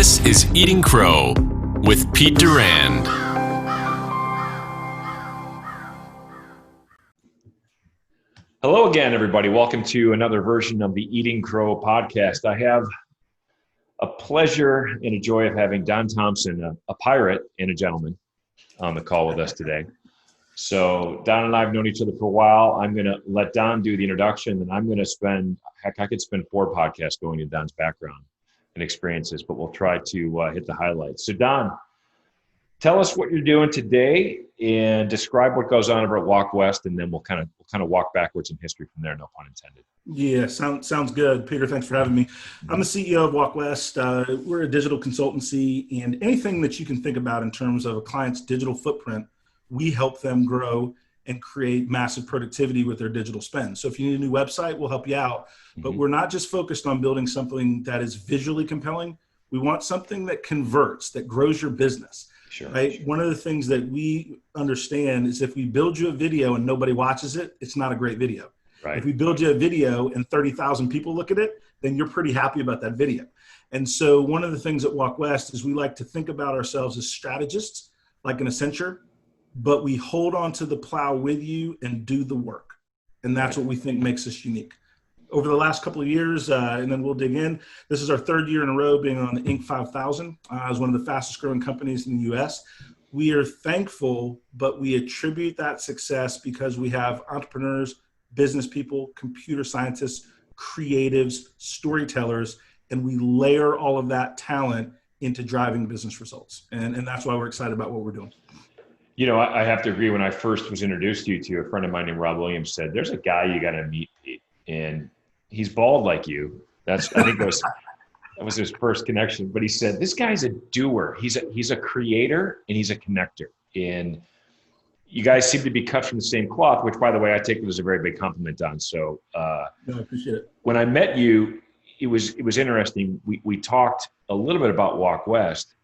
This is Eating Crow with Pete Durand. Hello again, everybody. Welcome to another version of the Eating Crow podcast. I have a pleasure and a joy of having Don Thompson, a pirate and a gentleman, on the call with us today. So Don and I have known each other for a while. I'm going to let Don do the introduction, and I'm going to I could spend 4 podcasts going into Don's background and experiences, but we'll try to hit the highlights. So Don, tell us what you're doing today and describe what goes on over at Walk West, and then we'll kind of walk backwards in history from there, no pun intended. Yeah, sounds good. Peter, thanks for having me. I'm the CEO of Walk West. We're a digital consultancy, and anything that you can think about in terms of a client's digital footprint, we help them grow and create massive productivity with their digital spend. So if you need a new website, we'll help you out. But we're not just focused on building something that is visually compelling. We want something that converts, that grows your business. Sure. Right. Sure. One of the things that we understand is if we build you a video and nobody watches it, it's not a great video. Right. If we build you a video and 30,000 people look at it, then you're pretty happy about that video. And so one of the things at Walk West is we like to think about ourselves as strategists, like an Accenture, but we hold on to the plow with you and do the work. And that's what we think makes us unique. Over the last couple of years, and then we'll dig in, this is our 3rd year in a row being on the Inc. 5000 as one of the fastest growing companies in the U.S. We are thankful, but we attribute that success because we have entrepreneurs, business people, computer scientists, creatives, storytellers, and we layer all of that talent into driving business results. And that's why we're excited about what we're doing. You know, I have to agree. When I first was introduced to you, a friend of mine named Rob Williams said, "There's a guy you got to meet, Pete, and he's bald like you." I think that was his first connection. But he said, "This guy's a doer. He's a creator and he's a connector." And you guys seem to be cut from the same cloth, which, by the way, I take it as a very big compliment, Don. So I appreciate it. When I met you, it was interesting. We talked a little bit about Walk West.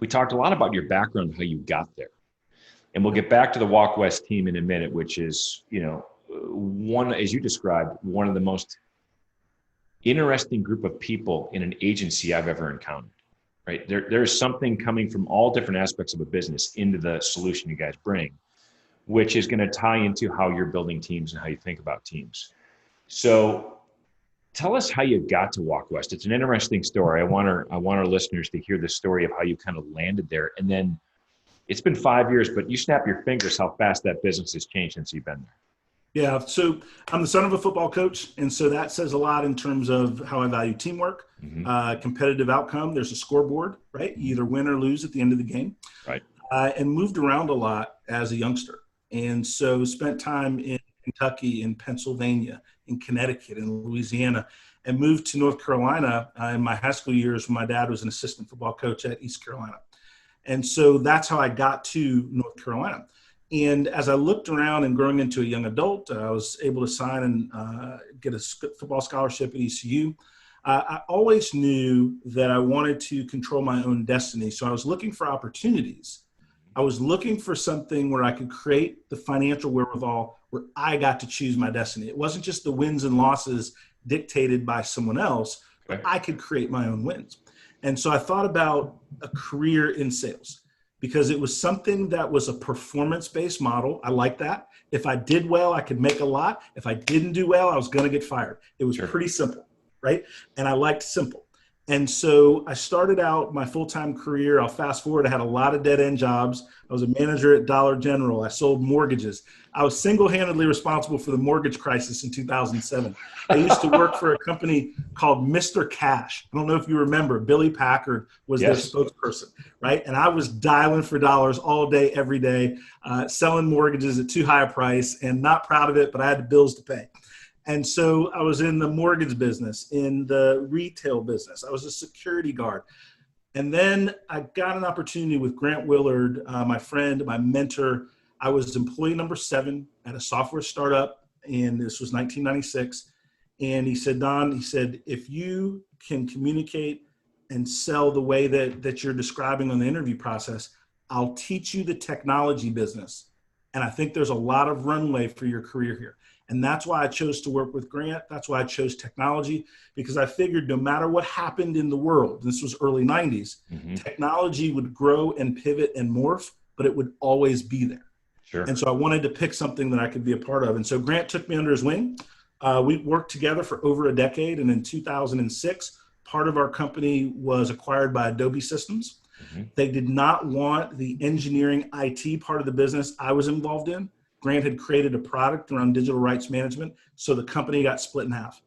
We talked a lot about your background, how you got there. And we'll get back to the Walk West team in a minute, which is, one, as you described, one of the most interesting group of people in an agency I've ever encountered, right? There's something coming from all different aspects of a business into the solution you guys bring, which is going to tie into how you're building teams and how you think about teams. So tell us how you got to Walk West. It's an interesting story. I want our listeners to hear the story of how you kind of landed there. And then it's been 5 years, but you snap your fingers how fast that business has changed since you've been there. Yeah, so I'm the son of a football coach, and so that says a lot in terms of how I value teamwork, competitive outcome. There's a scoreboard, right? You either win or lose at the end of the game. Right. And moved around a lot as a youngster. And so spent time in Kentucky, in Pennsylvania, in Connecticut, in Louisiana, and moved to North Carolina in my high school years when my dad was an assistant football coach at East Carolina. And so that's how I got to North Carolina. And as I looked around and growing into a young adult, I was able to sign and get a football scholarship at ECU. I always knew that I wanted to control my own destiny. So I was looking for opportunities. I was looking for something where I could create the financial wherewithal where I got to choose my destiny. It wasn't just the wins and losses dictated by someone else, but I could create my own wins. And so I thought about a career in sales because it was something that was a performance-based model. I like that. If I did well, I could make a lot. If I didn't do well, I was going to get fired. It was pretty simple, right? And I liked simple. And so I started out my full-time career. I'll fast forward. I had a lot of dead-end jobs. I was a manager at Dollar General. I sold mortgages. I was single-handedly responsible for the mortgage crisis in 2007. I used to work for a company called Mr. Cash. I don't know if you remember. Billy Packard was their spokesperson, right? And I was dialing for dollars all day, every day, selling mortgages at too high a price, and not proud of it, but I had the bills to pay. And so I was in the mortgage business, in the retail business. I was a security guard. And then I got an opportunity with Grant Willard, my friend, my mentor. I was employee number 7 at a software startup, and this was 1996. And he said, Don, he said, if you can communicate and sell the way that you're describing on the interview process, I'll teach you the technology business. And I think there's a lot of runway for your career here. And that's why I chose to work with Grant. That's why I chose technology, because I figured no matter what happened in the world, this was early 90s, technology would grow and pivot and morph, but it would always be there. Sure. And so I wanted to pick something that I could be a part of. And so Grant took me under his wing. We worked together for over a decade. And in 2006, part of our company was acquired by Adobe Systems. They did not want the engineering IT part of the business I was involved in. Grant had created a product around digital rights management, so the company got split in half.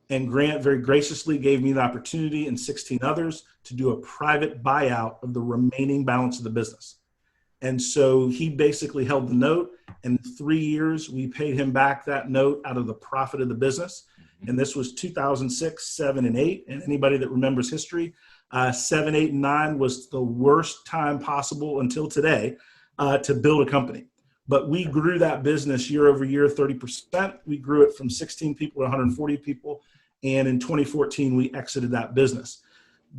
And Grant very graciously gave me the opportunity and 16 others to do a private buyout of the remaining balance of the business. And so he basically held the note, and in 3 years, we paid him back that note out of the profit of the business. And this was 2006, 7, and 8. And anybody that remembers history, 7, 8, and 9 was the worst time possible until today to build a company. But we grew that business year over year, 30%. We grew it from 16 people to 140 people. And in 2014, we exited that business.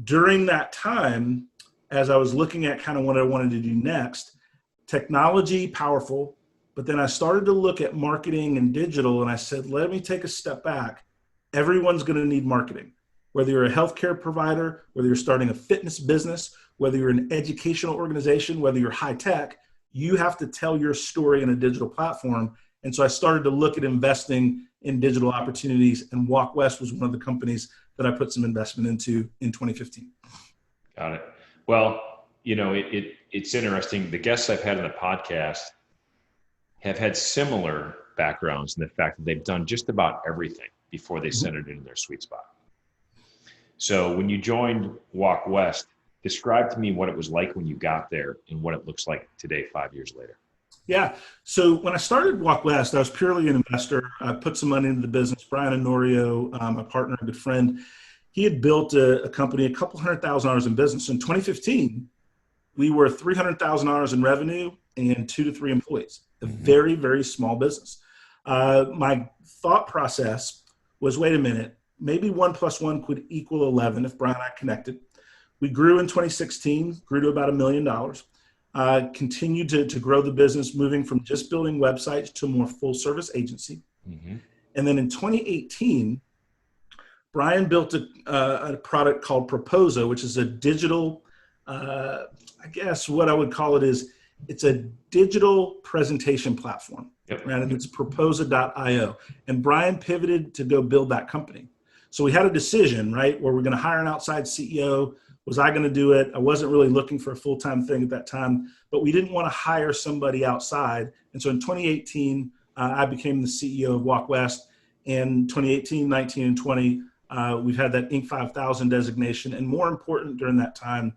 During that time, as I was looking at kind of what I wanted to do next, technology, powerful. But then I started to look at marketing and digital, and I said, let me take a step back. Everyone's going to need marketing. Whether you're a healthcare provider, whether you're starting a fitness business, whether you're an educational organization, whether you're high tech, you have to tell your story in a digital platform. And so I started to look at investing in digital opportunities, and Walk West was one of the companies that I put some investment into in 2015. Got it. Well, you know, it's interesting. The guests I've had on the podcast have had similar backgrounds in the fact that they've done just about everything before they centered into their sweet spot. So when you joined Walk West, describe to me what it was like when you got there and what it looks like today, 5 years later. Yeah. So when I started Walk West, I was purely an investor. I put some money into the business. Brian Honorio, my partner, a good friend, he had built a company, a couple $100,000 in business. In 2015, we were $300,000 in revenue and 2 to 3 employees, a very, very small business. My thought process was, wait a minute, maybe 1 + 1 could equal 11 if Brian and I connected. We grew in 2016, grew to about $1 million, continued to grow the business, moving from just building websites to a more full service agency. And then in 2018, Brian built a product called Proposa, which is a digital, I guess what I would call it is, it's a digital presentation platform. Right? And it's proposa.io. And Brian pivoted to go build that company. So we had a decision, right, where we're going to hire an outside CEO. Was I going to do it? I wasn't really looking for a full-time thing at that time, but we didn't want to hire somebody outside. And so in 2018, I became the CEO of Walk West. In 2018, 19, and 20, we've had that Inc. 5000 designation. And more important during that time,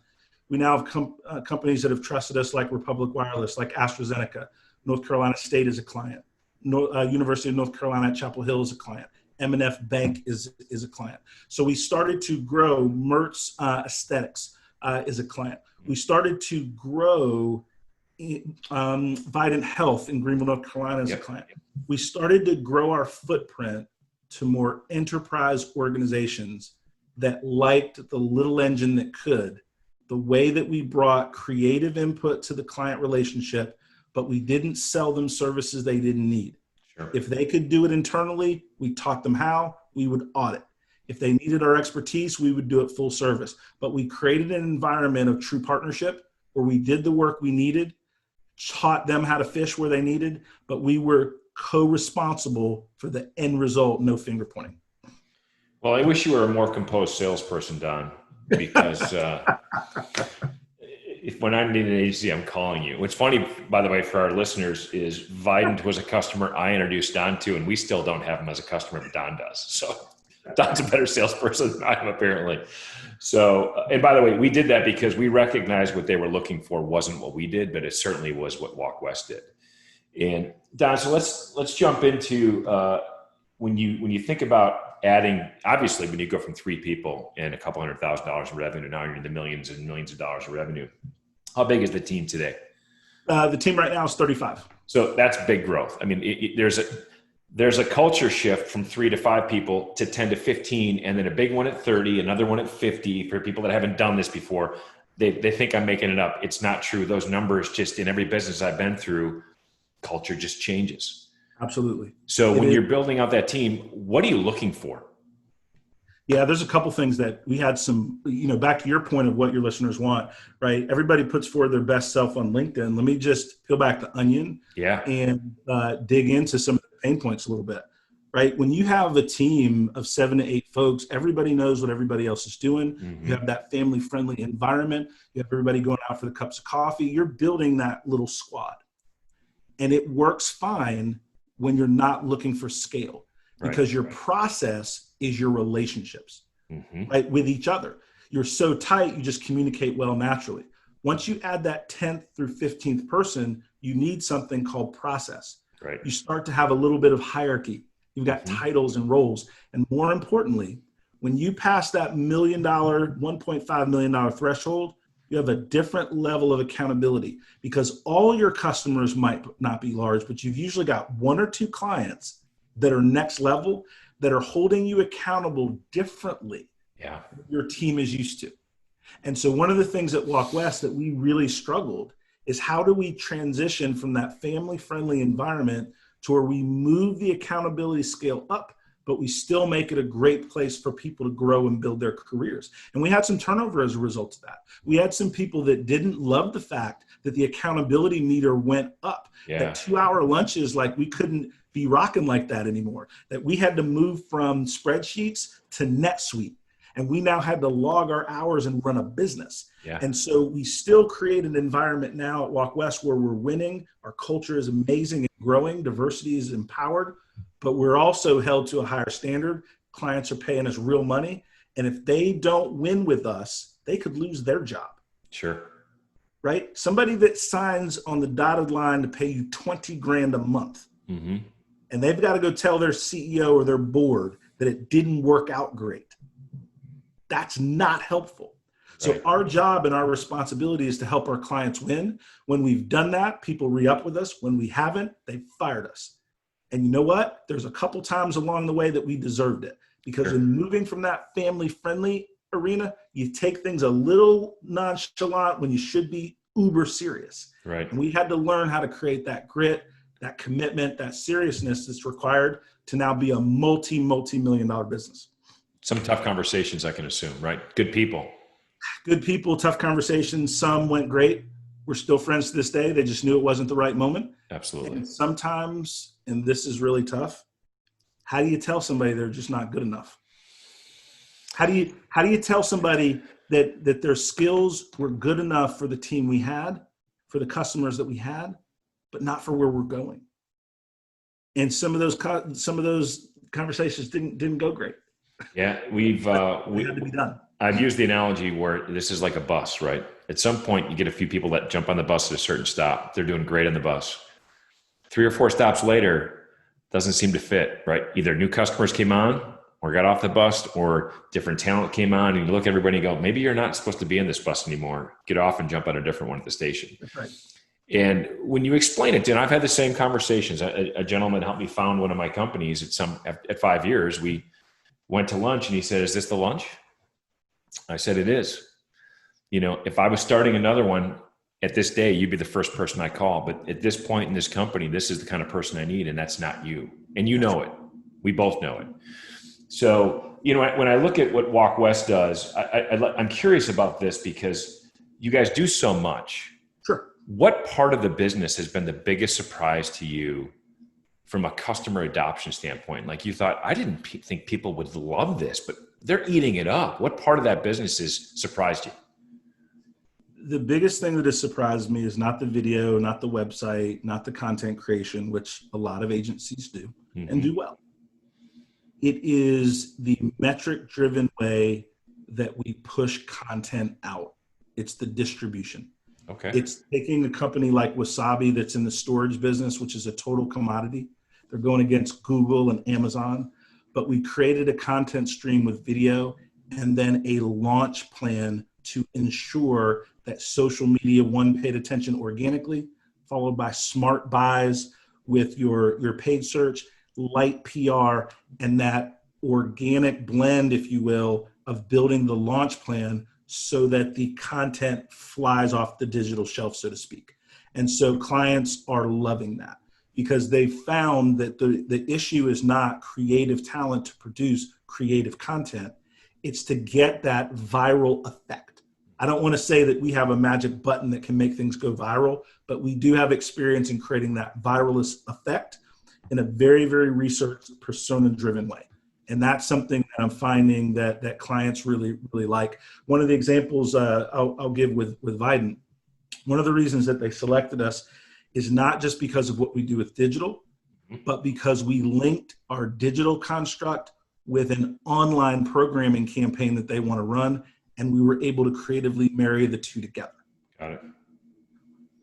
we now have companies that have trusted us like Republic Wireless, like AstraZeneca. North Carolina State is a client. University of North Carolina at Chapel Hill is a client. M&F Bank is a client. So we started to grow. Mertz Aesthetics is a client. We started to grow Vidant Health in Greenville, North Carolina is a client. We started to grow our footprint to more enterprise organizations that liked the little engine that could, the way that we brought creative input to the client relationship, but we didn't sell them services they didn't need. Sure. If they could do it internally, we taught them how, we would audit. If they needed our expertise, we would do it full service. But we created an environment of true partnership where we did the work we needed, taught them how to fish where they needed, but we were co-responsible for the end result, no finger pointing. Well, I wish you were a more composed salesperson, Don, because when I need an agency, I'm calling you. What's funny, by the way, for our listeners is Vidant was a customer I introduced Don to, and we still don't have him as a customer, but Don does. So Don's a better salesperson than I am, apparently. So, and by the way, we did that because we recognized what they were looking for wasn't what we did, but it certainly was what Walk West did. And Don, so let's jump into when you think about adding, obviously, when you go from 3 people and a couple $100,000 in revenue, now you're in the millions and millions of dollars of revenue. How big is the team today? The team right now is 35. So that's big growth. I mean, there's a culture shift from 3 to 5 people to 10 to 15, and then a big one at 30, another one at 50 for people that haven't done this before. They think I'm making it up. It's not true. Those numbers, just in every business I've been through, culture just changes. Absolutely. So when you're building out that team, what are you looking for? Yeah, there's a couple things that we had some, back to your point of what your listeners want, right? Everybody puts forward their best self on LinkedIn. Let me just peel back the onion and dig into some of the pain points a little bit, right? When you have a team of 7 to 8 folks, everybody knows what everybody else is doing. Mm-hmm. You have that family-friendly environment. You have everybody going out for the cups of coffee. You're building that little squad. And it works fine when you're not looking for scale, because your process is your relationships, right, with each other. You're so tight, you just communicate well naturally. Once you add that 10th through 15th person, you need something called process. Right. You start to have a little bit of hierarchy. You've got titles and roles. And more importantly, when you pass that $1 million, $1.5 million threshold, you have a different level of accountability, because all your customers might not be large, but you've usually got 1 or 2 clients that are next level, that are holding you accountable differently than your team is used to. And so one of the things at Walk West that we really struggled is, how do we transition from that family-friendly environment to where we move the accountability scale up, but we still make it a great place for people to grow and build their careers. And we had some turnover as a result of that. We had some people that didn't love the fact that the accountability meter went up, that 2-hour lunches, like we couldn't be rocking like that anymore, that we had to move from spreadsheets to NetSuite. And we now had to log our hours and run a business. And so we still create an environment now at Walk West where we're winning. Our culture is amazing and growing. Diversity is empowered, but we're also held to a higher standard. Clients are paying us real money. And if they don't win with us, they could lose their job. Sure. Right? Somebody that signs on the dotted line to pay you $20,000 a month, and they've got to go tell their CEO or their board that it didn't work out great. That's not helpful. So our job and our responsibility is to help our clients win. When we've done that, people re-up with us. When we haven't, they've fired us. And you know what? There's a couple times along the way that we deserved it, because in moving from that family-friendly arena, you take things a little nonchalant when you should be uber serious. Right. And we had to learn how to create that grit, that commitment, that seriousness that's required to now be a multi-million-dollar business. Some tough conversations, I can assume, right? Good people, tough conversations. Some went great. We're still friends to this day. They just knew it wasn't the right moment. Absolutely. And sometimes, and this is really tough, how do you tell somebody they're just not good enough? How do you tell somebody that their skills were good enough for the team we had, for the customers that we had, but not for where we're going? And some of those conversations didn't go great. Yeah, we had to be done. I've used the analogy where this is like a bus, right? At some point, you get a few people that jump on the bus at a certain stop. They're doing great on the bus. 3 or 4 stops later, doesn't seem to fit, right? Either new customers came on or got off the bus, or different talent came on, and you look at everybody and go, maybe you're not supposed to be in this bus anymore. Get off and jump on a different one at the station. That's right. And when you explain it, and I've had the same conversations. A gentleman helped me found one of my companies at 5 years. We went to lunch and he said, "Is this the lunch?" I said, "It is. If I was starting another one at this day, you'd be the first person I call. But at this point in this company, this is the kind of person I need, and that's not you. And you know it. We both know it." So, when I look at what Walk West does, I'm curious about this because you guys do so much. Sure. What part of the business has been the biggest surprise to you from a customer adoption standpoint? Like, you thought, I didn't think people would love this, but they're eating it up. What part of that business has surprised you? The biggest thing that has surprised me is not the video, not the website, not the content creation, which a lot of agencies do and do well. It is the metric-driven way that we push content out. It's the distribution. Okay. It's taking a company like Wasabi that's in the storage business, which is a total commodity. They're going against Google and Amazon, but we created a content stream with video and then a launch plan to ensure that social media, one, paid attention organically, followed by smart buys with your paid search, light PR, and that organic blend, if you will, of building the launch plan so that the content flies off the digital shelf, so to speak. And so clients are loving that. because they found that the issue is not creative talent to produce creative content. It's to get that viral effect. I don't want to say that we have a magic button that can make things go viral, but we do have experience in creating that viralist effect in a very, very research persona-driven way. And that's something that I'm finding that clients really, really like. One of the examples I'll give with Vidant, one of the reasons that they selected us is not just because of what we do with digital, but because we linked our digital construct with an online programming campaign that they want to run, and we were able to creatively marry the two together. Got it.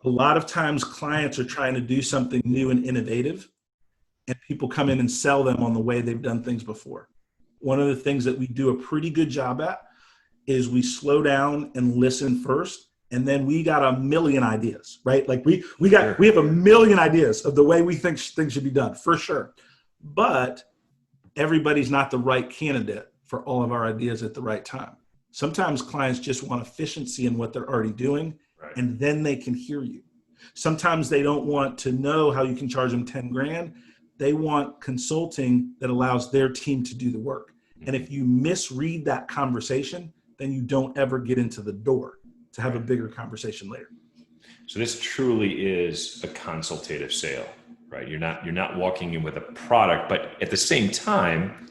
A lot of times clients are trying to do something new and innovative, and people come in and sell them on the way they've done things before. One of the things that we do a pretty good job at is we slow down and listen first, and then we got a million ideas, right? Like we have a million ideas of the way we think things should be done, for sure. But everybody's not the right candidate for all of our ideas at the right time. Sometimes clients just want efficiency in what they're already doing, right, and then they can hear you. Sometimes they don't want to know how you can charge them 10 grand. They want consulting that allows their team to do the work. And if you misread that conversation, then you don't ever get into the door to have a bigger conversation later. So this truly is a consultative sale, right? You're not walking in with a product, but at the same time,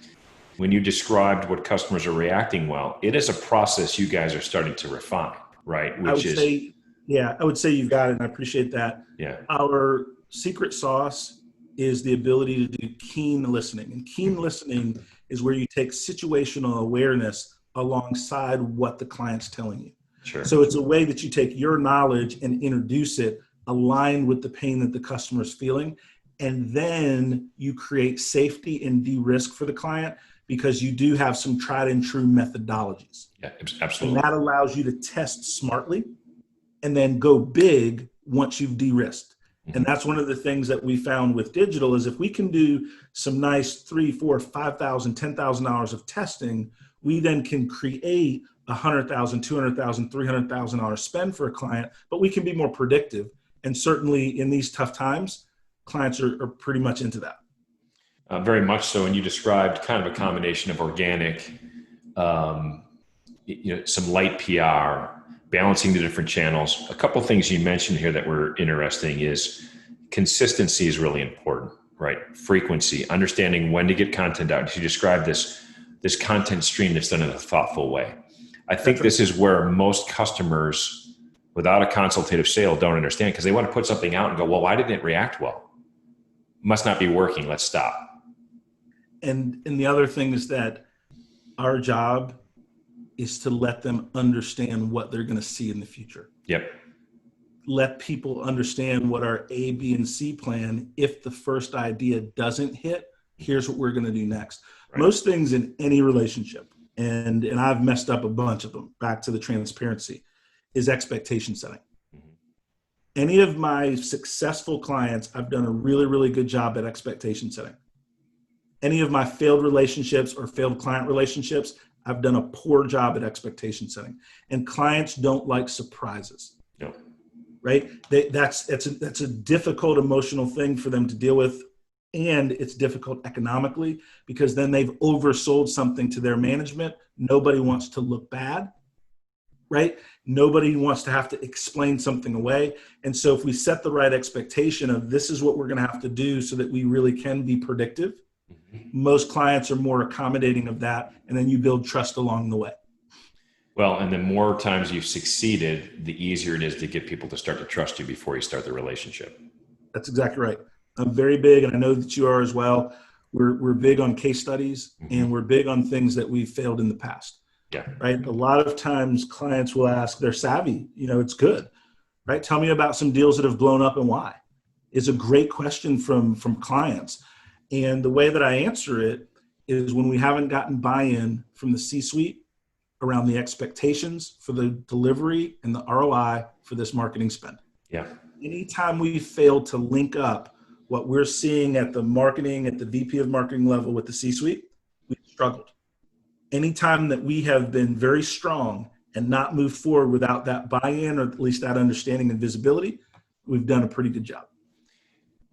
when you described what customers are reacting well, it is a process you guys are starting to refine, right? I would say you've got it, and I appreciate that. Yeah. Our secret sauce is the ability to do keen listening. And keen listening is where you take situational awareness alongside what the client's telling you. Sure. So it's a way that you take your knowledge and introduce it aligned with the pain that the customer is feeling. And then you create safety and de-risk for the client because you do have some tried and true methodologies. Yeah, absolutely. And that allows you to test smartly and then go big once you've de-risked. And that's one of the things that we found with digital is if we can do some nice $3,000, $4,000, $5,000, $10,000 of testing, we then can create $100,000, $200,000, $300,000 spend for a client, but we can be more predictive. And certainly in these tough times, clients are pretty much into that. Very much so. And you described kind of a combination of organic, some light PR, balancing the different channels. A couple of things you mentioned here that were interesting is consistency is really important, right? Frequency, understanding when to get content out. You described this content stream that's done in a thoughtful way. I think this is where most customers without a consultative sale don't understand because they want to put something out and go, well, why didn't it react well? Must not be working. Let's stop. And the other thing is that our job is to let them understand what they're going to see in the future. Yep. Let people understand what our A, B, and C plan. If the first idea doesn't hit, here's what we're going to do next. Right. Most things in any relationship, and I've messed up a bunch of them, back to the transparency, is expectation setting. Mm-hmm. Any of my successful clients, I've done a really, really good job at expectation setting. Any of my failed relationships or failed client relationships, I've done a poor job at expectation setting. And clients don't like surprises. No. Right? That's a difficult emotional thing for them to deal with. And it's difficult economically because then they've oversold something to their management. Nobody wants to look bad, right? Nobody wants to have to explain something away. And so if we set the right expectation of this is what we're going to have to do so that we really can be predictive, most clients are more accommodating of that. And then you build trust along the way. Well, and the more times you've succeeded, the easier it is to get people to start to trust you before you start the relationship. That's exactly right. I'm very big, and I know that you are as well. We're big on case studies, and we're big on things that we've failed in the past. Yeah. Right. A lot of times clients will ask, they're savvy, it's good, right? Tell me about some deals that have blown up and why. It's a great question from clients. And the way that I answer it is when we haven't gotten buy-in from the C-suite around the expectations for the delivery and the ROI for this marketing spend. Yeah. Anytime we fail to link up what we're seeing at the marketing, at the VP of marketing level with the C-suite, we've struggled. Anytime that we have been very strong and not moved forward without that buy-in or at least that understanding and visibility, we've done a pretty good job.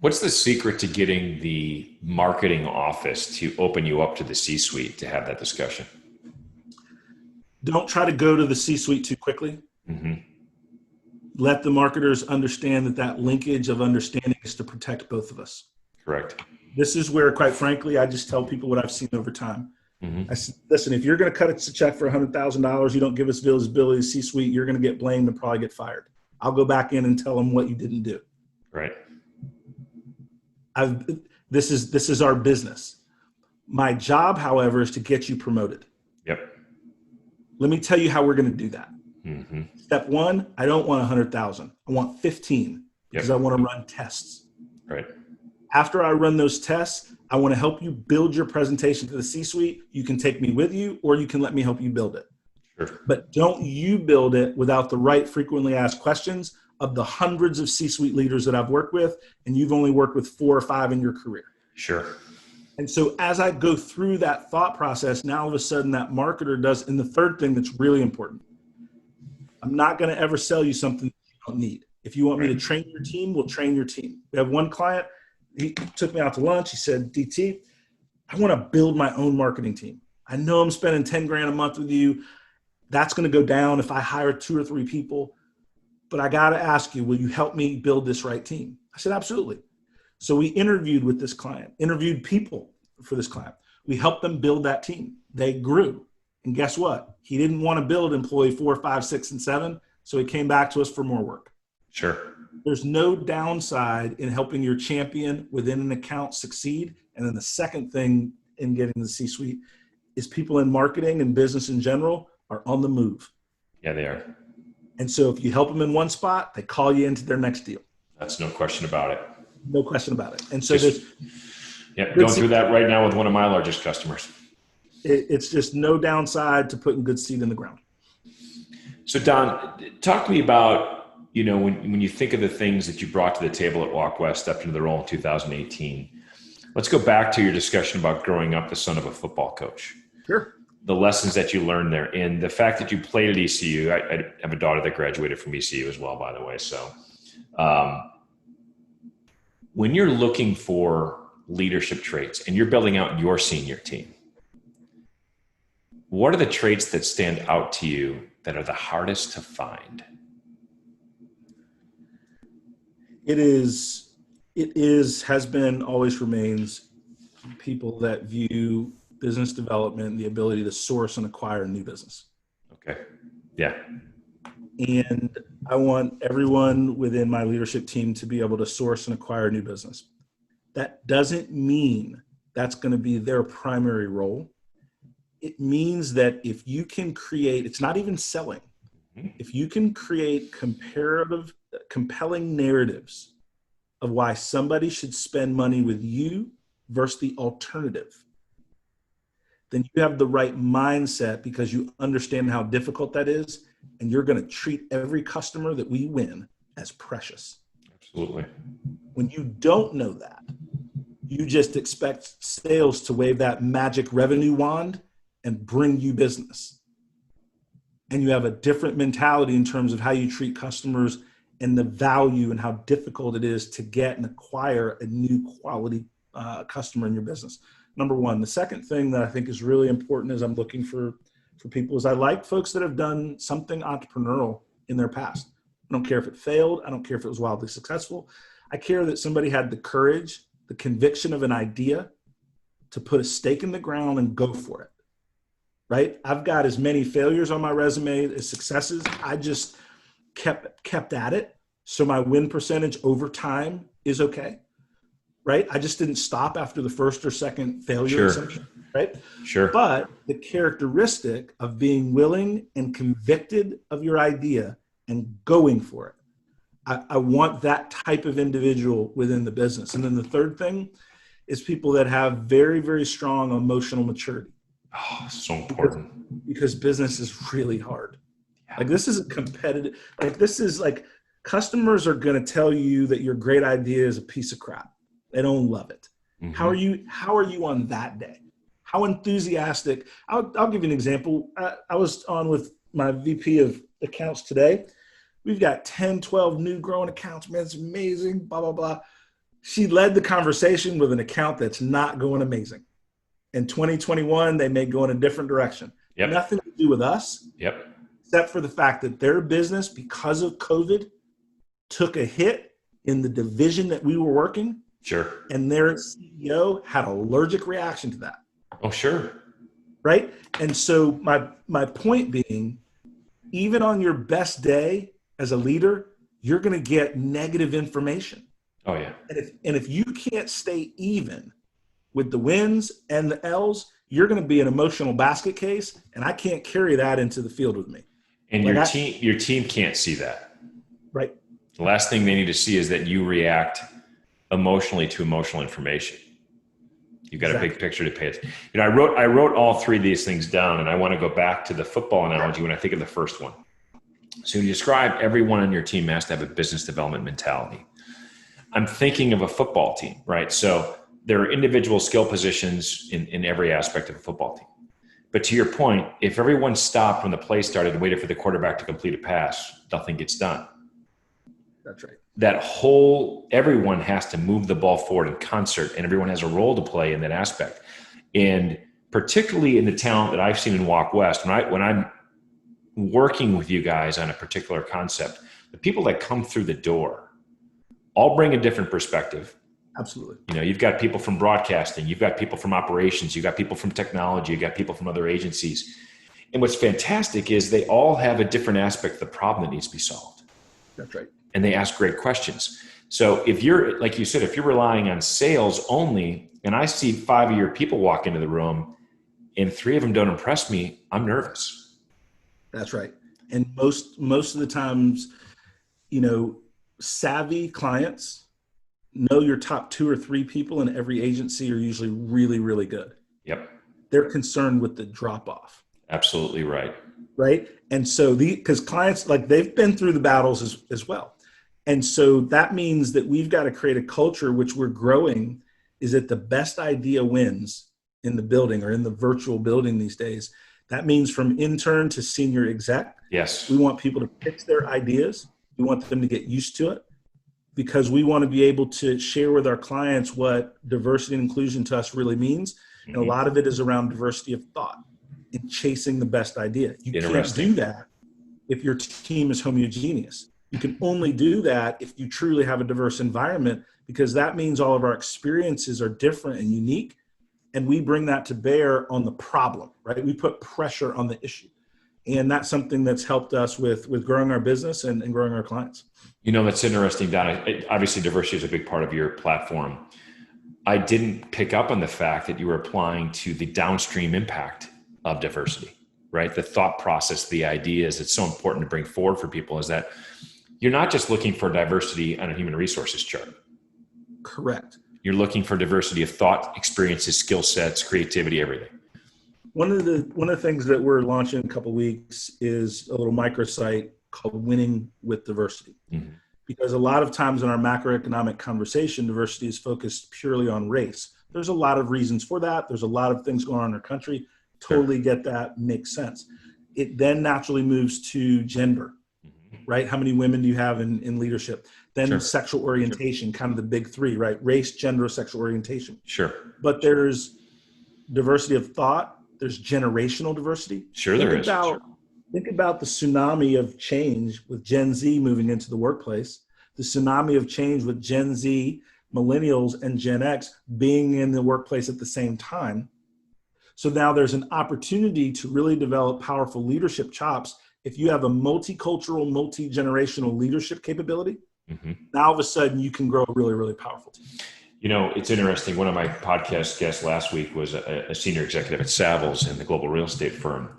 What's the secret to getting the marketing office to open you up to the C-suite to have that discussion? Don't try to go to the C-suite too quickly. Mm-hmm. Let the marketers understand that linkage of understanding is to protect both of us. Correct. This is where, quite frankly, I just tell people what I've seen over time. Mm-hmm. I said, listen, if you're going to cut us a check for $100,000, you don't give us visibility to C-suite, you're going to get blamed and probably get fired. I'll go back in and tell them what you didn't do. Right. This is our business. My job, however, is to get you promoted. Yep. Let me tell you how we're going to do that. Mm-hmm. Step one, I don't want 100,000. I want 15 because I want to run tests. Right. After I run those tests, I want to help you build your presentation to the C-suite. You can take me with you, or you can let me help you build it. Sure. But don't you build it without the right frequently asked questions of the hundreds of C-suite leaders that I've worked with, and you've only worked with 4 or 5 in your career. Sure. And so as I go through that thought process, now all of a sudden that marketer does, and the third thing that's really important, I'm not going to ever sell you something you don't need. If you want me to train your team, we'll train your team. We have one client, he took me out to lunch. He said, DT, I want to build my own marketing team. I know I'm spending 10 grand a month with you. That's going to go down if I hire 2 or 3 people. But I got to ask you, will you help me build this right team? I said, absolutely. So we interviewed with this client, interviewed people for this client. We helped them build that team. They grew. And guess what? He didn't want to build employee 4, 5, 6, and 7. So he came back to us for more work. Sure. There's no downside in helping your champion within an account succeed. And then the second thing in getting the C-suite is people in marketing and business in general are on the move. Yeah, they are. And so if you help them in one spot, they call you into their next deal. That's no question about it. No question about it. And so going through that right now with one of my largest customers. It's just no downside to putting good seed in the ground. So Don, talk to me about, when you think of the things that you brought to the table at Walk West, stepped into the role in 2018. Let's go back to your discussion about growing up the son of a football coach. Sure. The lessons that you learned there, and the fact that you played at ECU. I have a daughter that graduated from ECU as well, by the way. So when you're looking for leadership traits and you're building out your senior team, what are the traits that stand out to you that are the hardest to find? It has been, always remains, people that view business development, the ability to source and acquire new business. Okay. Yeah. And I want everyone within my leadership team to be able to source and acquire new business. That doesn't mean that's going to be their primary role. It means that if you can create, it's not even selling. If you can create compelling narratives of why somebody should spend money with you versus the alternative, then you have the right mindset because you understand how difficult that is, and you're going to treat every customer that we win as precious. Absolutely. When you don't know that, you just expect sales to wave that magic revenue wand and bring you business. And you have a different mentality in terms of how you treat customers and the value and how difficult it is to get and acquire a new quality customer in your business. Number one. The second thing that I think is really important as I'm looking for people is I like folks that have done something entrepreneurial in their past. I don't care if it failed. I don't care if it was wildly successful. I care that somebody had the courage, the conviction of an idea to put a stake in the ground and go for it, right? I've got as many failures on my resume as successes. I just kept at it. So my win percentage over time is okay. Right? I just didn't stop after the first or second failure. Sure. Right? Sure. But the characteristic of being willing and convicted of your idea and going for it. I want that type of individual within the business. And then the third thing is people that have very, very strong emotional maturity. Oh, so important. Because business is really hard. Yeah. Like this is a competitive, customers are going to tell you that your great idea is a piece of crap. They don't love it. Mm-hmm. How are you on that day? How enthusiastic? I'll give you an example. I was on with my VP of accounts today. We've got 10, 12 new growing accounts. Man, it's amazing, blah, blah, blah. She led the conversation with an account that's not going amazing. In 2021, they may go in a different direction. Yep. Nothing to do with us. Yep. Except for the fact that their business, because of COVID, took a hit in the division that we were working. Sure. And their CEO had an allergic reaction to that. Oh, sure. Right. And so my point being, even on your best day as a leader, you're going to get negative information. Oh, yeah. And if you can't stay even with the wins and the L's, you're going to be an emotional basket case, and I can't carry that into the field with me. And your team can't see that. Right. The last thing they need to see is that you react emotionally to emotional information. You've got a big picture to pay attention. You know, I wrote all three of these things down, and I want to go back to the football analogy when I think of the first one. So you describe everyone on your team has to have a business development mentality. I'm thinking of a football team, right? So there are individual skill positions in every aspect of a football team. But to your point, if everyone stopped when the play started and waited for the quarterback to complete a pass, nothing gets done. That's right. Everyone has to move the ball forward in concert, and everyone has a role to play in that aspect. And particularly in the talent that I've seen in Walk West, when I'm working with you guys on a particular concept, the people that come through the door all bring a different perspective. Absolutely. You know, you've got people from broadcasting, you've got people from operations, you've got people from technology, you've got people from other agencies. And what's fantastic is they all have a different aspect of the problem that needs to be solved. That's right. And they ask great questions. So if you're, like you said, if you're relying on sales only, and I see 5 of your people walk into the room and 3 of them don't impress me, I'm nervous. That's right. And most of the times, you know, savvy clients know your top 2 or 3 people in every agency are usually really, really good. Yep. They're concerned with the drop off. Absolutely right. Right. And so because clients, like, they've been through the battles as well. And so that means that we've got to create a culture, which we're growing, is that the best idea wins in the building or in the virtual building these days. That means from intern to senior exec. Yes. We want people to pitch their ideas. We want them to get used to it, because we want to be able to share with our clients what diversity and inclusion to us really means. Mm-hmm. And a lot of it is around diversity of thought and chasing the best idea. You can't do that if your team is homogeneous. You can only do that if you truly have a diverse environment, because that means all of our experiences are different and unique. And we bring that to bear on the problem, right? We put pressure on the issue. And that's something that's helped us with growing our business and growing our clients. You know, that's interesting, Don. Obviously, diversity is a big part of your platform. I didn't pick up on the fact that you were applying to the downstream impact of diversity, right? The thought process, the ideas, it's so important to bring forward for people, is that you're not just looking for diversity on a human resources chart. Correct. You're looking for diversity of thought, experiences, skill sets, creativity, everything. One of the things that we're launching in a couple of weeks is a little microsite called Winning with Diversity. Mm-hmm. Because a lot of times in our macroeconomic conversation, diversity is focused purely on race. There's a lot of reasons for that. There's a lot of things going on in our country. Totally get that. Makes sense. It then naturally moves to gender, right? How many women do you have in leadership? Then sexual orientation, kind of the big 3, right? Race, gender, sexual orientation. Sure. But there's diversity of thought. There's generational diversity. Sure, there is. Think about the tsunami of change with Gen Z moving into the workplace, the tsunami of change with Gen Z, millennials, and Gen X being in the workplace at the same time. So now there's an opportunity to really develop powerful leadership chops. If you have a multicultural, multi-generational leadership capability, now all of a sudden you can grow a really, really powerful team. You know, it's interesting. One of my podcast guests last week was a senior executive at Savills in the global real estate firm.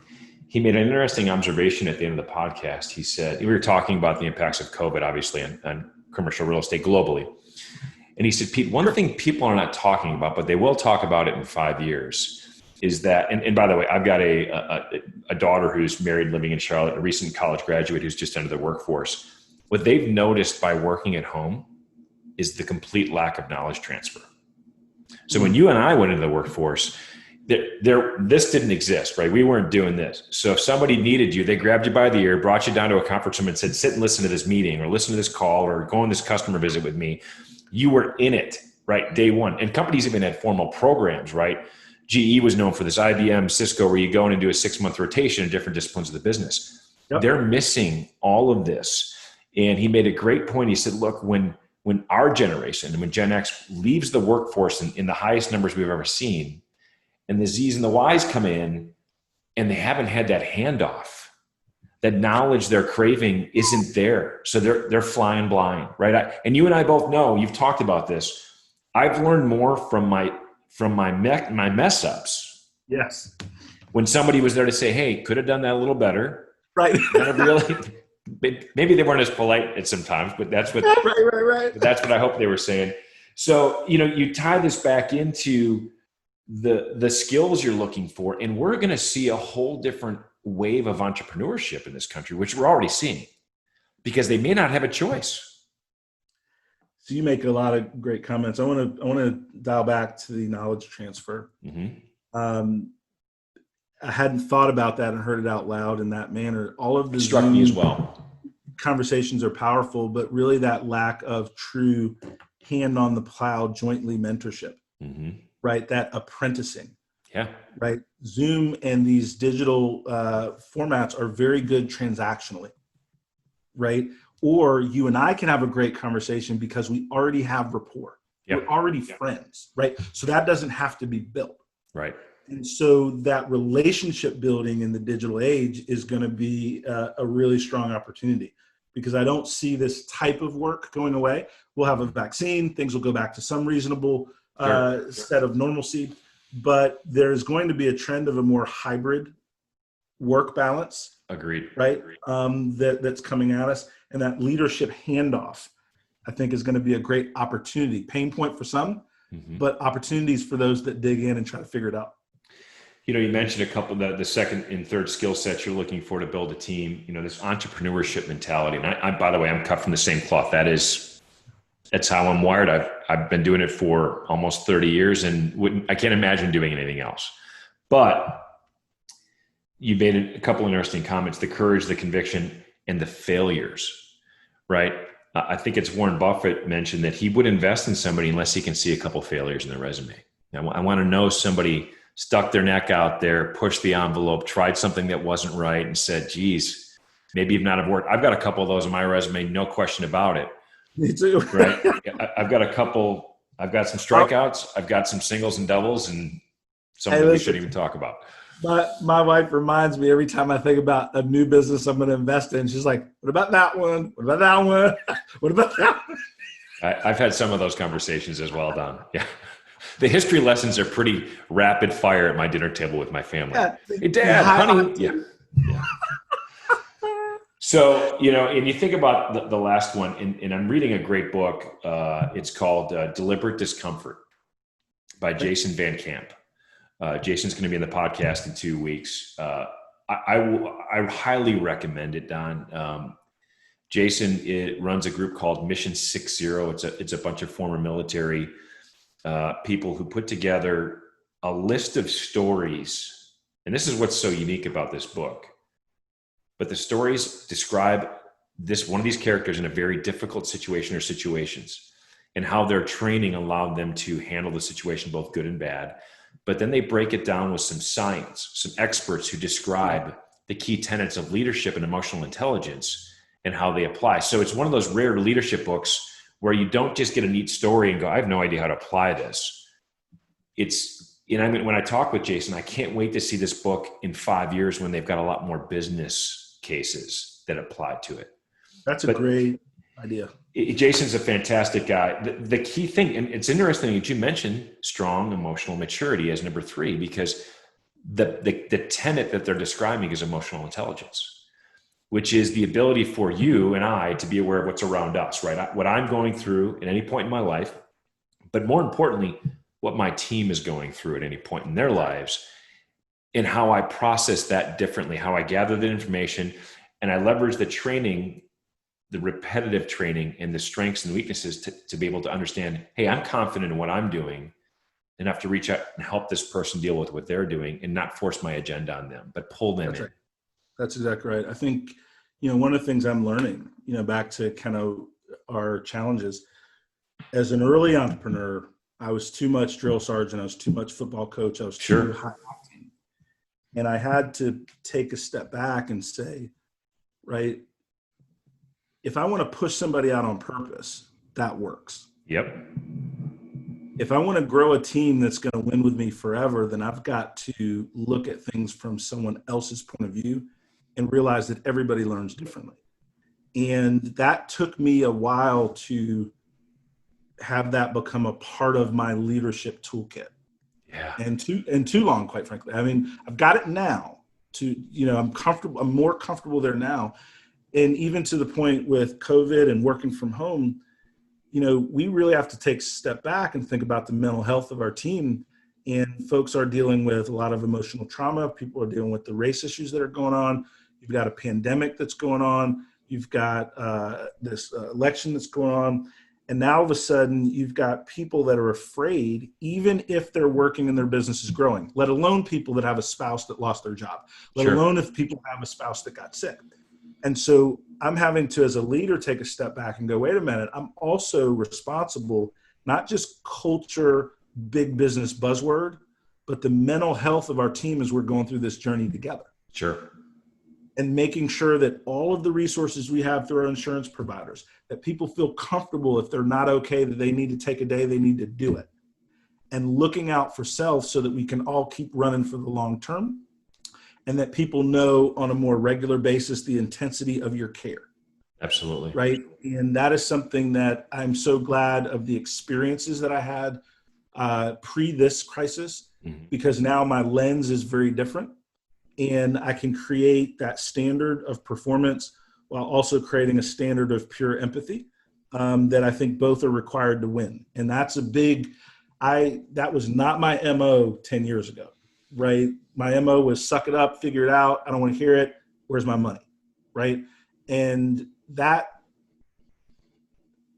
He made an interesting observation at the end of the podcast. He said, we were talking about the impacts of COVID, obviously, on commercial real estate globally. And he said, Pete, one thing people are not talking about, but they will talk about it in 5 years, is that, and by the way, I've got a daughter who's married, living in Charlotte, a recent college graduate who's just entered the workforce. What they've noticed by working at home is the complete lack of knowledge transfer. So when you and I went into the workforce, this didn't exist, right? We weren't doing this. So if somebody needed you, they grabbed you by the ear, brought you down to a conference room and said, sit and listen to this meeting or listen to this call or go on this customer visit with me. You were in it, right? Day one. And companies even had formal programs, right? GE was known for this, IBM, Cisco, where you go in and do a 6-month rotation in different disciplines of the business. Yep. They're missing all of this. And he made a great point. He said, look, when our generation and when Gen X leaves the workforce in the highest numbers we've ever seen, and the Z's and the Y's come in and they haven't had that handoff, that knowledge they're craving isn't there. So they're flying blind, right? And you and I both know, you've talked about this. I've learned more from my mess ups. Yes. When somebody was there to say, hey, could have done that a little better. Right. Maybe they weren't as polite at some times, but that's what, right. That's what I hope they were saying. So, you tie this back into the skills you're looking for, and we're going to see a whole different wave of entrepreneurship in this country, which we're already seeing, because they may not have a choice. So you make a lot of great comments. I want to dial back to the knowledge transfer. Mm-hmm. I hadn't thought about that and heard it out loud in that manner. All of the struck me as well. Conversations are powerful, but really that lack of true hand on the plow, jointly mentorship, mm-hmm. right? That apprenticing. Yeah. Right. Zoom and these digital formats are very good transactionally. Right. Or you and I can have a great conversation because we already have rapport. Yep. We're already friends. Right. So that doesn't have to be built. Right. And so that relationship building in the digital age is going to be a really strong opportunity, because I don't see this type of work going away. We'll have a vaccine. Things will go back to some reasonable set of normalcy. But there's going to be a trend of a more hybrid work balance. Agreed. Right. That's coming at us. And that leadership handoff, I think, is going to be a great opportunity. Pain point for some, mm-hmm. but opportunities for those that dig in and try to figure it out. You mentioned a couple of the second and third skill sets you're looking for to build a team, this entrepreneurship mentality. And I, by the way, I'm cut from the same cloth. That's how I'm wired. I've been doing it for almost 30 years and I can't imagine doing anything else. But you made a couple of interesting comments: the courage, the conviction, and the failures, right? I think it's Warren Buffett mentioned that he would invest in somebody unless he can see a couple of failures in their resume. Now, I want to know somebody stuck their neck out there, pushed the envelope, tried something that wasn't right, and said, geez, maybe if not have worked. I've got a couple of those in my resume, no question about it. Me too. Right. I've got some strikeouts. I've got some singles and doubles, and something we shouldn't even talk about. My wife reminds me every time I think about a new business I'm going to invest in. She's like, what about that one? What about that one? What about that one? I've had some of those conversations as well, Don. Yeah. The history lessons are pretty rapid fire at my dinner table with my family. Yeah. Hey, Dad, honey. Yeah. So, and you think about the last one, and I'm reading a great book. It's called Deliberate Discomfort by Jason Van Camp. Jason's going to be in the podcast in 2 weeks. I highly recommend it, Don. Jason runs a group called Mission 60. It's a bunch of former military people who put together a list of stories. And this is what's so unique about this book. But the stories describe one of these characters in a very difficult situation or situations, and how their training allowed them to handle the situation, both good and bad. But then they break it down with some science, some experts who describe the key tenets of leadership and emotional intelligence and how they apply. So it's one of those rare leadership books where you don't just get a neat story and go, I have no idea how to apply this. When I talk with Jason, I can't wait to see this book in 5 years when they've got a lot more business cases that apply to it. That's a great idea. Jason's a fantastic guy. The key thing, and it's interesting that you mentioned strong emotional maturity as number 3, because the tenet that they're describing is emotional intelligence, which is the ability for you and I to be aware of what's around us, right? What I'm going through at any point in my life, but more importantly, what my team is going through at any point in their lives, and how I process that differently, how I gather the information, and I leverage the training, the repetitive training, and the strengths and weaknesses to be able to understand, hey, I'm confident in what I'm doing enough to reach out and help this person deal with what they're doing and not force my agenda on them, but pull them in. Right. That's exactly right. I think, one of the things I'm learning, back to kind of our challenges, as an early entrepreneur, I was too much drill sergeant. I was too much football coach. I was too high octane. And I had to take a step back and say, right, if I want to push somebody out on purpose, that works. Yep. If I want to grow a team that's going to win with me forever, then I've got to look at things from someone else's point of view and realize that everybody learns differently. And that took me a while to have that become a part of my leadership toolkit. Yeah. And too long, quite frankly. I mean, I've got it now I'm more comfortable there now. And even to the point with COVID and working from home, we really have to take a step back and think about the mental health of our team. And folks are dealing with a lot of emotional trauma. People are dealing with the race issues that are going on. You've got a pandemic that's going on. You've got this election that's going on. And now all of a sudden, you've got people that are afraid, even if they're working and their business is growing, let alone people that have a spouse that lost their job, let alone if people have a spouse that got sick. And so I'm having to, as a leader, take a step back and go, wait a minute, I'm also responsible, not just culture, big business buzzword, but the mental health of our team as we're going through this journey together. Sure. And making sure that all of the resources we have through our insurance providers, that people feel comfortable if they're not okay, that they need to take a day, they need to do it. And looking out for self so that we can all keep running for the long term. And that people know on a more regular basis the intensity of your care. Absolutely. Right. And that is something that I'm so glad of the experiences that I had pre this crisis, because now my lens is very different. And I can create that standard of performance while also creating a standard of pure empathy that I think both are required to win. And that's that was not my MO 10 years ago, right? My MO was suck it up, figure it out. I don't want to hear it. Where's my money, right? And that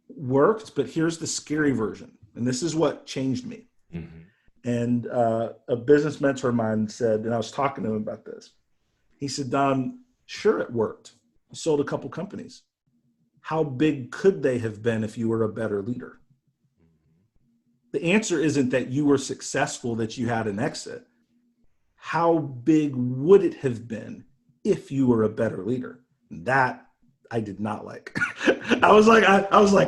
worked, but here's the scary version. And this is what changed me. Mm-hmm. And a business mentor of mine said, and I was talking to him about this. He said, Don, sure, it worked. You sold a couple companies. How big could they have been if you were a better leader? The answer isn't that you were successful, that you had an exit. How big would it have been if you were a better leader? That I did not like. I was like,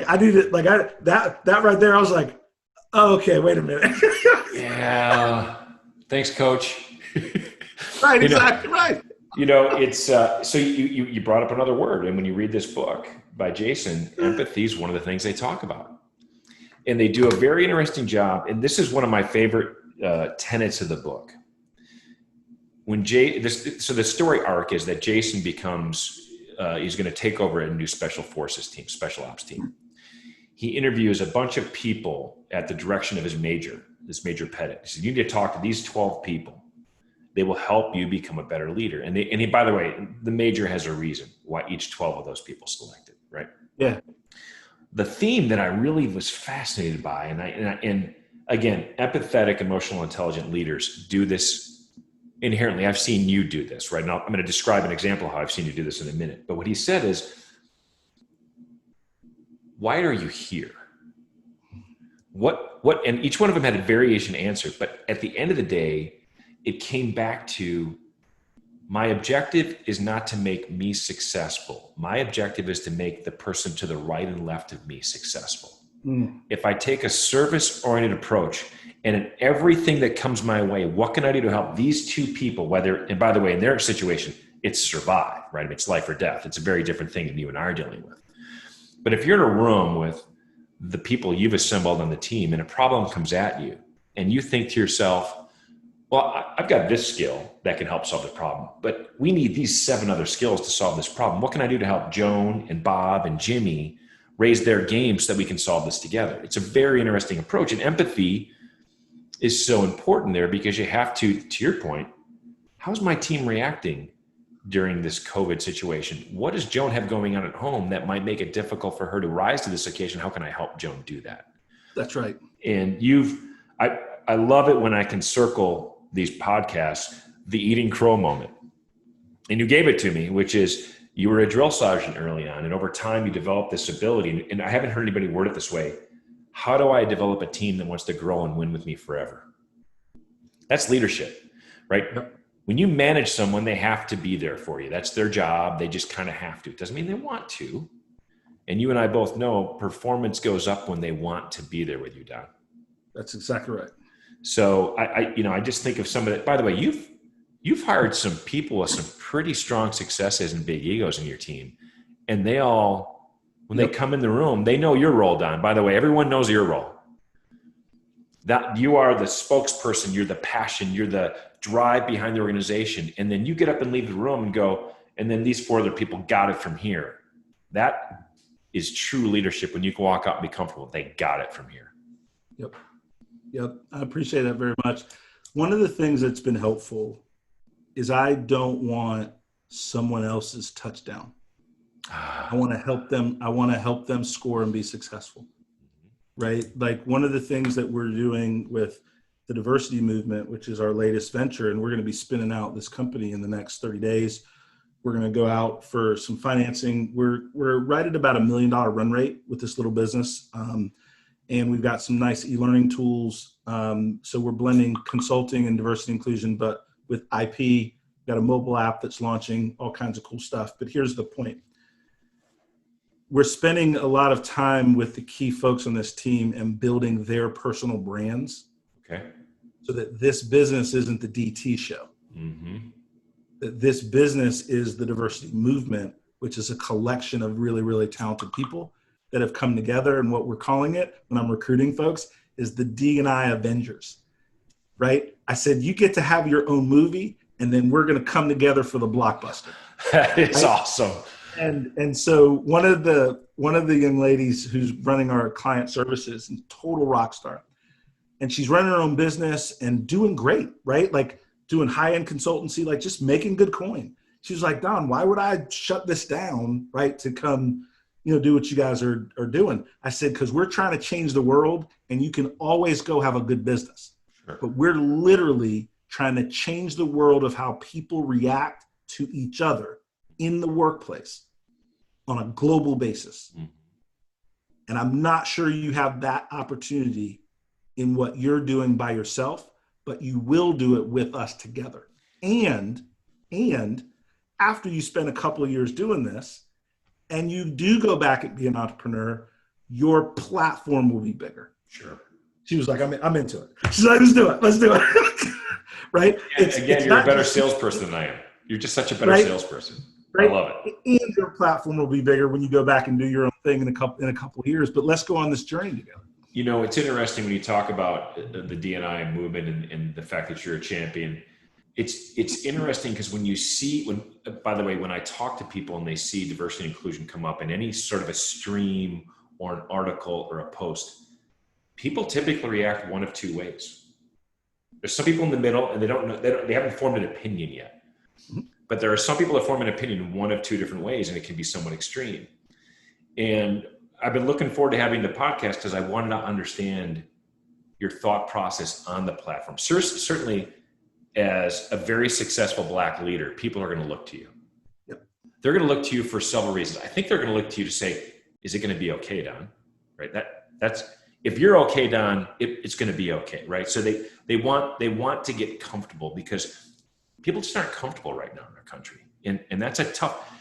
I need it. Like that right there. I was like, oh, okay, wait a minute. Yeah. Thanks, coach. Right. Exactly. Right. It's so you brought up another word. And when you read this book by Jason, empathy is one of the things they talk about. And they do a very interesting job. And this is one of my favorite tenets of the book. So the story arc is that Jason becomes, he's going to take over a new special forces team, special ops team. He interviews a bunch of people at the direction of his major Pettit. He said, you need to talk to these 12 people. They will help you become a better leader. And he, by the way, the major has a reason why each 12 of those people selected, right? Yeah. The theme that I really was fascinated by, and again, empathetic, emotional, intelligent leaders do this inherently. I've seen you do this, right? Now I'm going to describe an example of how I've seen you do this in a minute. But what he said is, why are you here? What, and each one of them had a variation answer, but at the end of the day, it came back to, my objective is not to make me successful. My objective is to make the person to the right and left of me successful. If I take a service-oriented approach, and in everything that comes my way, what can I do to help these two people, and by the way, in their situation, it's survive, right? I mean, it's life or death. It's a very different thing than you and I are dealing with. But if you're in a room with the people you've assembled on the team and a problem comes at you and you think to yourself, well, I've got this skill that can help solve the problem, but we need these 7 other skills to solve this problem. What can I do to help Joan and Bob and Jimmy raise their game so that we can solve this together? It's a very interesting approach. And empathy is so important there because you have to your point, how's my team reacting during this COVID situation? What does Joan have going on at home that might make it difficult for her to rise to this occasion? How can I help Joan do that? That's right. And I love it when I can circle these podcasts, the eating crow moment. And you gave it to me, which is you were a drill sergeant early on. And over time you developed this ability. And I haven't heard anybody word it this way. how do I develop a team that wants to grow and win with me forever? That's leadership, right? Yep. When you manage someone, they have to be there for you. That's their job. They just kind of have to. It doesn't mean they want to. And you and I both know performance goes up when they want to be there with you, Don. That's exactly right. So I just think of some of that. By the way, you've hired some people with some pretty strong successes and big egos in your team. And they all, when they come in the room, they know your role, Don. By the way, everyone knows your role. That you are the spokesperson, you're the passion, you're the drive behind the organization. And then you get up and leave the room and go, and then these 4 other people got it from here. That is true leadership when you can walk out and be comfortable. They got it from here. Yep. I appreciate that very much. One of the things that's been helpful is I don't want someone else's touchdown. I want to help them. I want to help them score and be successful. Right. Like one of the things that we're doing with the diversity movement, which is our latest venture, and we're going to be spinning out this company in the next 30 days. We're going to go out for some financing. We're right at about $1 million run rate with this little business. And we've got some nice e-learning tools. So we're blending consulting and diversity inclusion, but with IP. We've got a mobile app that's launching, all kinds of cool stuff. But here's the point. We're spending a lot of time with the key folks on this team and building their personal brands. Okay. So that this business isn't the DT show. Mm-hmm. That this business is the diversity movement, which is a collection of really, really talented people that have come together. And what we're calling it when I'm recruiting folks is the D&I Avengers, right? I said, you get to have your own movie and then we're going to come together for the blockbuster. It's right? awesome. And so one of the young ladies who's running our client services, and total rock star, and she's running her own business and doing great, right? Like doing high-end consultancy, like just making good coin. She was like, Don, why would I shut this down, right, to come, do what you guys are doing? I said, because we're trying to change the world and you can always go have a good business. Sure. But we're literally trying to change the world of how people react to each other in the workplace on a global basis. Mm-hmm. And I'm not sure you have that opportunity in what you're doing by yourself, but you will do it with us together. And after you spend a couple of years doing this and you do go back and be an entrepreneur, your platform will be bigger. Sure. She was like, I'm into it. She's like, let's do it. Right? It's you're a better salesperson than I am. You're just such a better salesperson. Right? I love it. And your platform will be bigger when you go back and do your own thing in a couple of years. But let's go on this journey together. It's interesting when you talk about the D&I movement and the fact that you're a champion. It's interesting because by the way, when I talk to people and they see diversity and inclusion come up in any sort of a stream or an article or a post, people typically react one of 2 ways. There's some people in the middle and they don't know, they haven't formed an opinion yet. Mm-hmm. But there are some people that form an opinion in one of 2 different ways, and it can be somewhat extreme. And I've been looking forward to having the podcast because I wanted to understand your thought process on the platform. Certainly, as a very successful Black leader, people are going to look to you. Yep. They're going to look to you for several reasons. I think they're going to look to you to say, is it going to be okay, Don? Right? That's if you're okay, Don, it's going to be okay, right? So they want to get comfortable because people just aren't comfortable right now in our country. And that's a tough,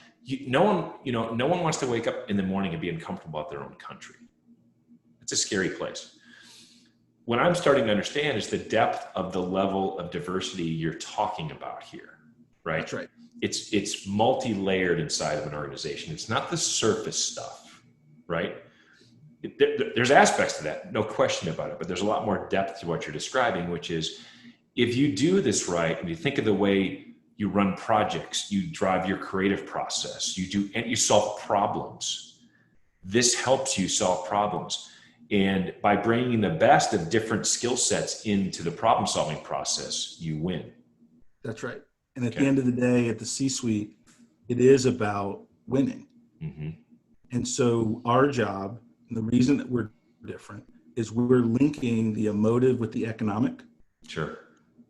no one wants to wake up in the morning and be uncomfortable about their own country. It's a scary place. What I'm starting to understand is the depth of the level of diversity you're talking about here, right? That's right. It's multi-layered inside of an organization. It's not the surface stuff, right? There's aspects to that, no question about it, but there's a lot more depth to what you're describing, which is if you do this right, and you think of the way you run projects, you drive your creative process, and you solve problems. This helps you solve problems. And by bringing the best of different skill sets into the problem solving process, you win. That's right. And at the end of the day, at the C-suite, it is about winning. Mm-hmm. And so our job, and the reason that we're different, is we're linking the emotive with the economic. Sure.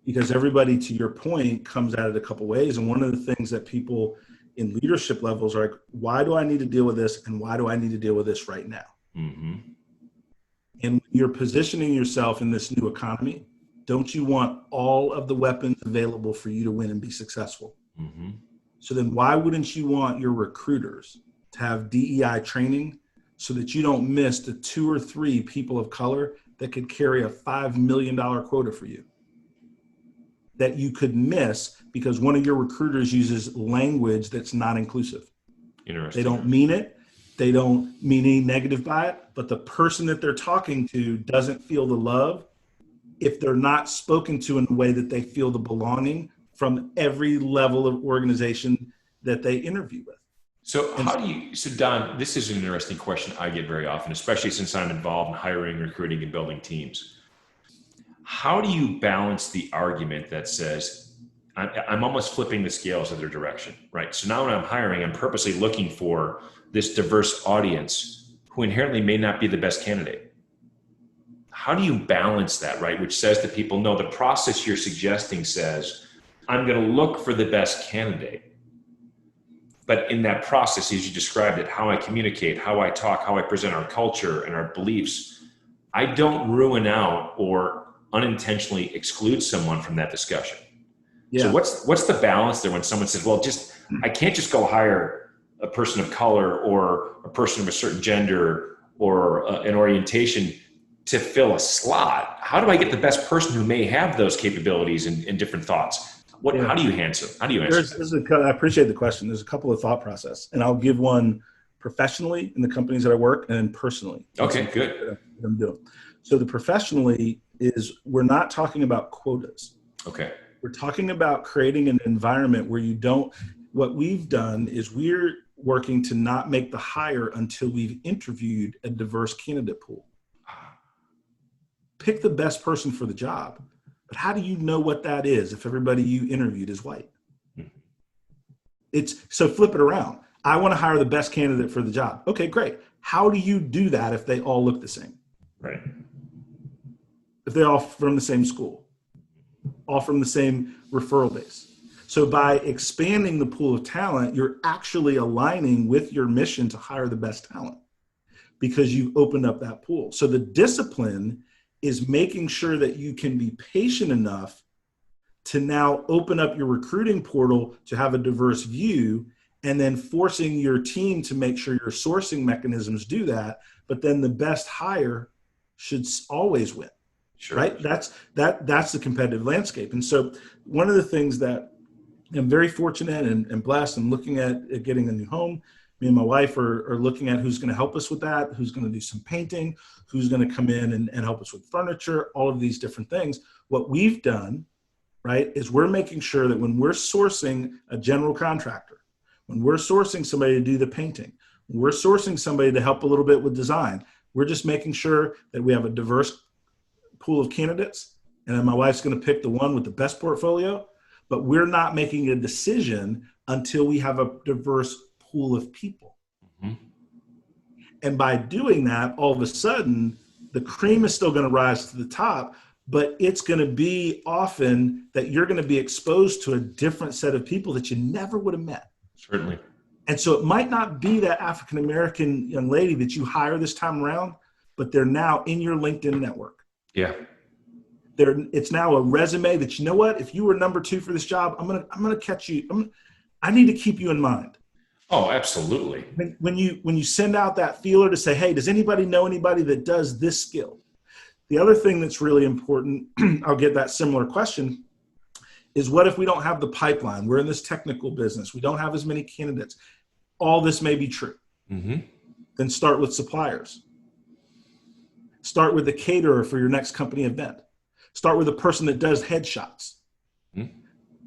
Because everybody, to your point, comes at it a couple ways. And one of the things that people in leadership levels are like, why do I need to deal with this? And why do I need to deal with this right now? Mm-hmm. And when you're positioning yourself in this new economy, don't you want all of the weapons available for you to win and be successful? Mm-hmm. So then why wouldn't you want your recruiters to have DEI training so that you don't miss the 2 or 3 people of color that could carry a $5 million quota for you that you could miss because one of your recruiters uses language that's not inclusive? Interesting. They don't mean it. They don't mean any negative by it, but the person that they're talking to doesn't feel the love if they're not spoken to in a way that they feel the belonging from every level of organization that they interview with. So so Don, this is an interesting question I get very often, especially since I'm involved in hiring, recruiting, and building teams. How do you balance the argument that says, I'm almost flipping the scales of their direction, right? So now when I'm hiring, I'm purposely looking for this diverse audience who inherently may not be the best candidate. How do you balance that, right? Which says to people, no, the process you're suggesting says, I'm going to look for the best candidate. But in that process, as you described it, how I communicate, how I talk, how I present our culture and our beliefs, I don't ruin out or unintentionally exclude someone from that discussion. Yeah. So what's the balance there when someone says, well, I can't just go hire a person of color or a person of a certain gender or an orientation to fill a slot? How do I get the best person who may have those capabilities and different thoughts? How do you answer? I appreciate the question. There's a couple of thought process, and I'll give one professionally in the companies that I work and personally. Okay, good. I'm doing. So the professionally is we're not talking about quotas. Okay. We're talking about creating an environment where what we've done is we're working to not make the hire until we've interviewed a diverse candidate pool. Pick the best person for the job. But how do you know what that is if everybody you interviewed is white? So flip it around. I want to hire the best candidate for the job. Okay, great. How do you do that if they all look the same? Right. If they're all from the same school, all from the same referral base. So by expanding the pool of talent, you're actually aligning with your mission to hire the best talent because you've opened up that pool. So the discipline is making sure that you can be patient enough to now open up your recruiting portal to have a diverse view, and then forcing your team to make sure your sourcing mechanisms do that. But then the best hire should always win. Sure. Right? That's the competitive landscape. And so one of the things that I'm very fortunate and blessed, I'm looking at getting a new home. Me and my wife are looking at who's going to help us with that, who's going to do some painting, who's going to come in and help us with furniture, all of these different things. What we've done, right, is we're making sure that when we're sourcing a general contractor, when we're sourcing somebody to do the painting, when we're sourcing somebody to help a little bit with design, we're just making sure that we have a diverse pool of candidates. And then my wife's going to pick the one with the best portfolio, but we're not making a decision until we have a diverse pool of people. Mm-hmm. And by doing that, all of a sudden, the cream is still going to rise to the top, but it's going to be often that you're going to be exposed to a different set of people that you never would have met. Certainly. And so it might not be that African-American young lady that you hire this time around, but they're now in your LinkedIn network. Yeah. It's now a resume that, you know what, if you were number 2 for this job, I'm going to catch you. I need to keep you in mind. Oh, absolutely. When you send out that feeler to say, hey, does anybody know anybody that does this skill? The other thing that's really important, I'll get that similar question, is what if we don't have the pipeline? We're in this technical business. We don't have as many candidates. All this may be true. Mm-hmm. Then start with suppliers. Start with the caterer for your next company event. Start with a person that does headshots. Mm-hmm.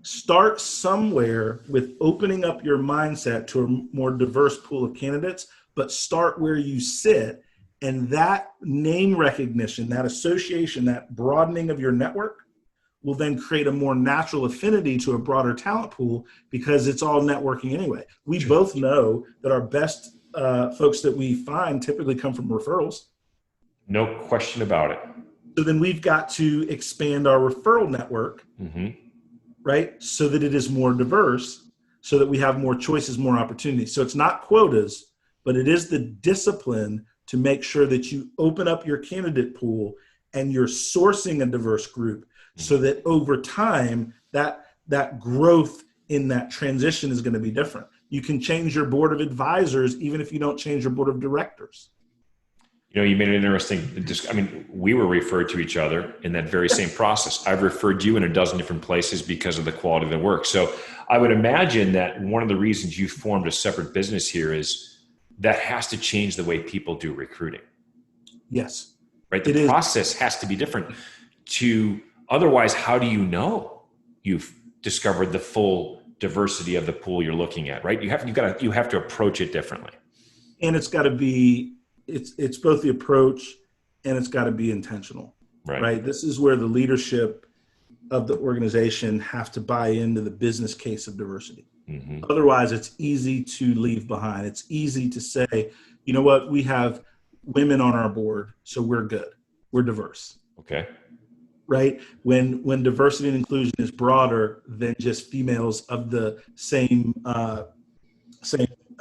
Start somewhere with opening up your mindset to a more diverse pool of candidates, but start where you sit. And that name recognition, that association, that broadening of your network will then create a more natural affinity to a broader talent pool because it's all networking anyway. We both know that our best folks that we find typically come from referrals. No question about it. So then we've got to expand our referral network. Mm-hmm. Right? So that it is more diverse, so that we have more choices, more opportunities. So it's not quotas, but it is the discipline to make sure that you open up your candidate pool and you're sourcing a diverse group so that over time, that growth in that transition is going to be different. You can change your board of advisors even if you don't change your board of directors. You made an interesting, we were referred to each other in that very same process. I've referred you in a dozen different places because of the quality of the work. So I would imagine that one of the reasons you formed a separate business here is that has to change the way people do recruiting. Yes. Right? The process has to be different otherwise, how do you know you've discovered the full diversity of the pool you're looking at, right? You have to approach it differently. And it's got to be, it's both the approach and it's got to be intentional, right? This is where the leadership of the organization have to buy into the business case of diversity. Mm-hmm. Otherwise, it's easy to leave behind. It's easy to say, you know what, we have women on our board, so we're good. We're diverse. Okay. Right? When diversity and inclusion is broader than just females of the same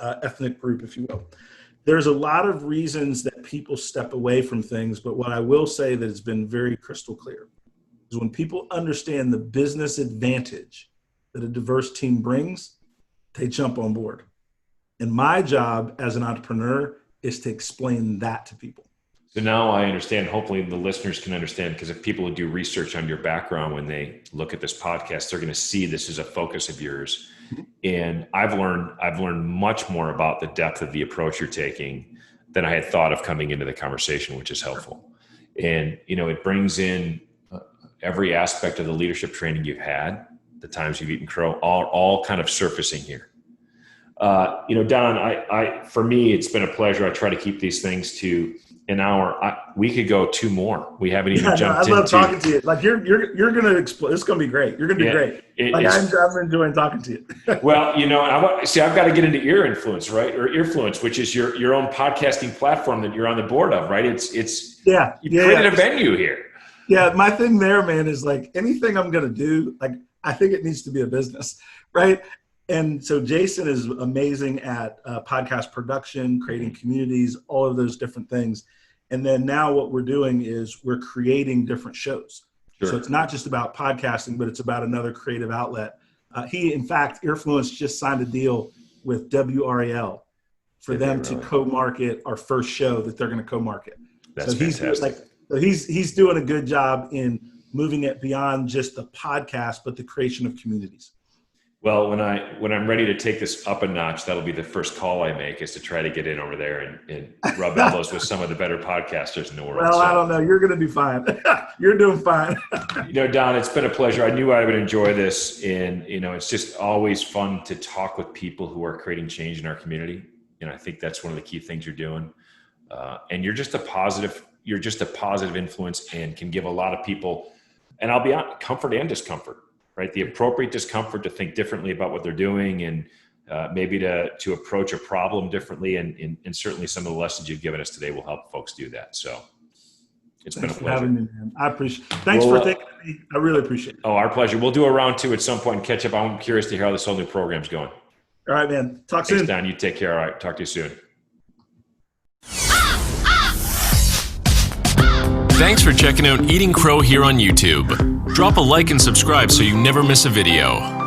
ethnic group, if you will. There's a lot of reasons that people step away from things, but what I will say that has been very crystal clear is when people understand the business advantage that a diverse team brings, they jump on board. And my job as an entrepreneur is to explain that to people. So now I understand, hopefully the listeners can understand, because if people who do research on your background, when they look at this podcast, they're going to see this is a focus of yours. And I've learned much more about the depth of the approach you're taking than I had thought of coming into the conversation, which is helpful. And, it brings in every aspect of the leadership training you've had, the times you've eaten crow, all kind of surfacing here. Don, for me, it's been a pleasure. I try to keep these things to an hour. We could go 2 more. We haven't even jumped into. I love talking to you. Like you're going to explode. It's going to be great. You're going to do great. I'm enjoying talking to you. Well, I've got to get into Ear Influence, right? Or Earfluence, which is your own podcasting platform that you're on the board of, right? You created a venue here. Yeah. My thing there, man, is like anything I'm going to do, like I think it needs to be a business, right? And so Jason is amazing at podcast production, creating communities, all of those different things. And then now what we're doing is we're creating different shows. Sure. So it's not just about podcasting, but it's about another creative outlet. In fact, Earfluence just signed a deal with WRAL for them to co-market our first show that they're going to co-market. That's fantastic. He's doing a good job in moving it beyond just the podcast, but the creation of communities. Well, when I'm ready to take this up a notch, that'll be the first call I make, is to try to get in over there and rub elbows with some of the better podcasters in the world. Well, I don't know. You're going to do fine. You're doing fine. Don, it's been a pleasure. I knew I would enjoy this. And, it's just always fun to talk with people who are creating change in our community. And I think that's one of the key things you're doing. And you're just a positive influence and can give a lot of people, and I'll be honest, comfort and discomfort. Right, the appropriate discomfort to think differently about what they're doing, and maybe to approach a problem differently. And certainly some of the lessons you've given us today will help folks do that. So it's been a pleasure. Having me, man. I appreciate it. Thanks for thinking of me. I really appreciate it. Oh, our pleasure. We'll do a round 2 at some point and catch up. I'm curious to hear how this whole new program's going. All right, man. Talk soon. Thanks, Don. You take care. All right. Talk to you soon. Thanks for checking out Eating Crow here on YouTube. Drop a like and subscribe so you never miss a video.